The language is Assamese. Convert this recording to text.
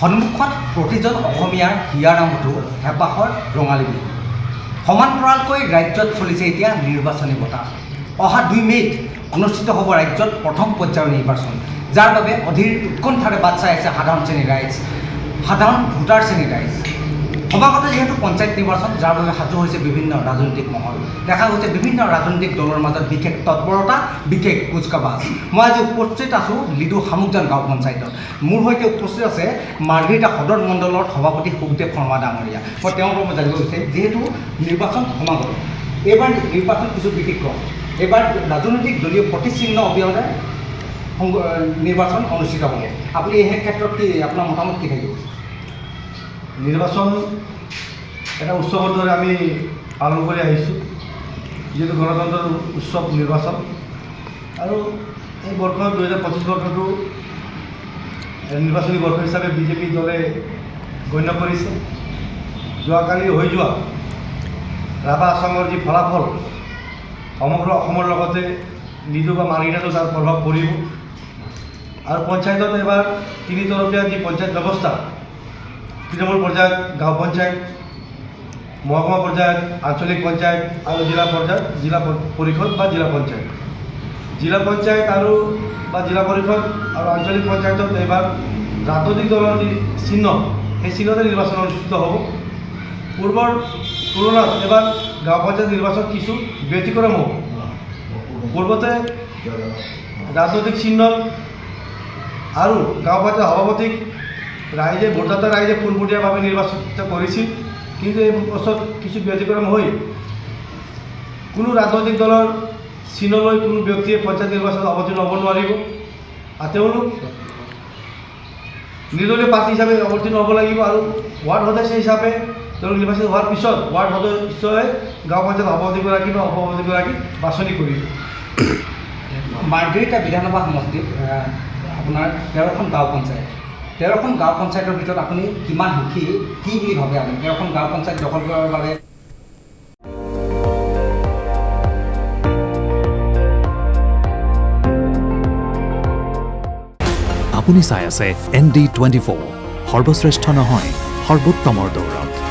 সন্মুখত প্ৰতিজন অসমীয়াৰ হিয়াৰ আমঠু হেঁপাহৰ ৰঙালী বিহু। সমান্তৰালকৈ ৰাজ্যত চলিছে এতিয়া নিৰ্বাচনী বতাহ। অহা 2 মে'ত অনুষ্ঠিত হ'ব ৰাজ্যত প্ৰথম পৰ্যায়ৰ নিৰ্বাচন, যাৰ বাবে অধীৰ উৎকণ্ঠাৰে বাট চাই আছে সাধাৰণ শ্ৰেণীৰ ৰাইজ, সাধাৰণ ভোটাৰ শ্ৰেণীৰ ৰাইজ। সমাগত যিহেতু পঞ্চায়ত নিৰ্বাচন, যাৰ বাবে সাজু হৈছে বিভিন্ন ৰাজনৈতিক মহল। দেখা গৈছে বিভিন্ন ৰাজনৈতিক দলৰ মাজত বিশেষ তৎপৰতা, বিশেষ কুচকাৱাজ। মই আজি উপস্থিত আছোঁ লিডু শামুকজান গাঁও পঞ্চায়তত। মোৰ সৈতে উপস্থিত আছে মাৰ্ঘেৰিটা সদৰ মণ্ডলৰ সভাপতি সুখদেৱ শৰ্মা ডাঙৰীয়া। মই তেওঁৰ পৰা জানিব বিচাৰিম, যিহেতু নিৰ্বাচন সমাগত, এইবাৰ নিৰ্বাচন কিছু ব্যতিক্ৰম। এইবাৰ ৰাজনৈতিক দলীয় প্ৰতিচিহ্ন অবিহনে নিৰ্বাচন অনুষ্ঠিত হ'ব। আপুনি এই ক্ষেত্ৰত কি আপোনাৰ মতামত কি থাকিব? নিৰ্বাচন এটা উৎসৱৰ দৰে আমি পালন কৰি আহিছোঁ, যিহেতু গণতন্ত্ৰৰ উৎসৱ নিৰ্বাচন। আৰু এই বৰ্ষ 2025 বৰ্ষটো নিৰ্বাচনী বৰ্ষ হিচাপে বিজেপি দলে গণ্য কৰিছে। যোৱাকালি হৈ যোৱা ৰাভা আসামৰ যি ফলাফল, সমগ্ৰ অসমৰ লগতে লিডু বা মাৰ্ঘেৰিটাতো তাৰ প্ৰভাৱ পৰিব। আৰু পঞ্চায়তত এবাৰ 3 তৰপীয়া যি পঞ্চায়ত ব্যৱস্থা, তৃণমূল পৰ্যায়ত গাঁও পঞ্চায়ত, মহকুমা পৰ্যায়ত আঞ্চলিক পঞ্চায়ত আৰু জিলা পৰ্যায়ত জিলা পৰিষদ বা জিলা পঞ্চায়ত। জিলা পঞ্চায়ত আৰু বা জিলা পৰিষদ আৰু আঞ্চলিক পঞ্চায়তত এইবাৰ ৰাজনৈতিক দলৰ যি চিহ্ন, সেই চিহ্নতে নিৰ্বাচন অনুষ্ঠিত হ'ব। পূৰ্বৰ তুলনাত এবাৰ গাঁও পঞ্চায়ত নিৰ্বাচন কিছু ব্যতিক্ৰম হ'ব। পূৰ্বতে ৰাজনৈতিক চিহ্ন আৰু গাঁও পঞ্চায়ত সভাপতিক ৰাইজে ভোটদাতা ৰাইজে পোনপটীয়াভাৱে নিৰ্বাচিত কৰিছিল, কিন্তু এই বছৰ কিছু ব্যতিক্ৰম হৈ কোনো ৰাজনৈতিক দলৰ চিহ্ন লৈ কোনো ব্যক্তিয়ে পঞ্চায়ত নিৰ্বাচনত অৱতীৰ্ণ হ'ব নোৱাৰিব। আৰু তেওঁলোক নিৰ্দলীয় প্ৰাৰ্থী হিচাপে অৱতীৰ্ণ হ'ব লাগিব। আৰু ৱাৰ্ড সদস্য হিচাপে তেওঁলোক নিৰ্বাচিত হোৱাৰ পিছত ৱাৰ্ড সদস্যই গাঁও পঞ্চায়ত সভাপতিগৰাকী বা উপসভাপতিগৰাকী বাছনি কৰিব। মাৰ্ঘেৰিটা বিধানসভা সমষ্টিত আপোনাৰ 13খন গাঁও পঞ্চায়ত, 13খন গাঁও পঞ্চায়তৰ ভিতৰত আপুনি কিমান সুখী, কি বুলি ভাবে আপুনি 13খন গাঁও পঞ্চায়ত দখল কৰাৰ বাবে? আপুনি চাই আছে ND24, সৰ্বশ্ৰেষ্ঠ নহয় সৰ্বোত্তমৰ দৌৰত।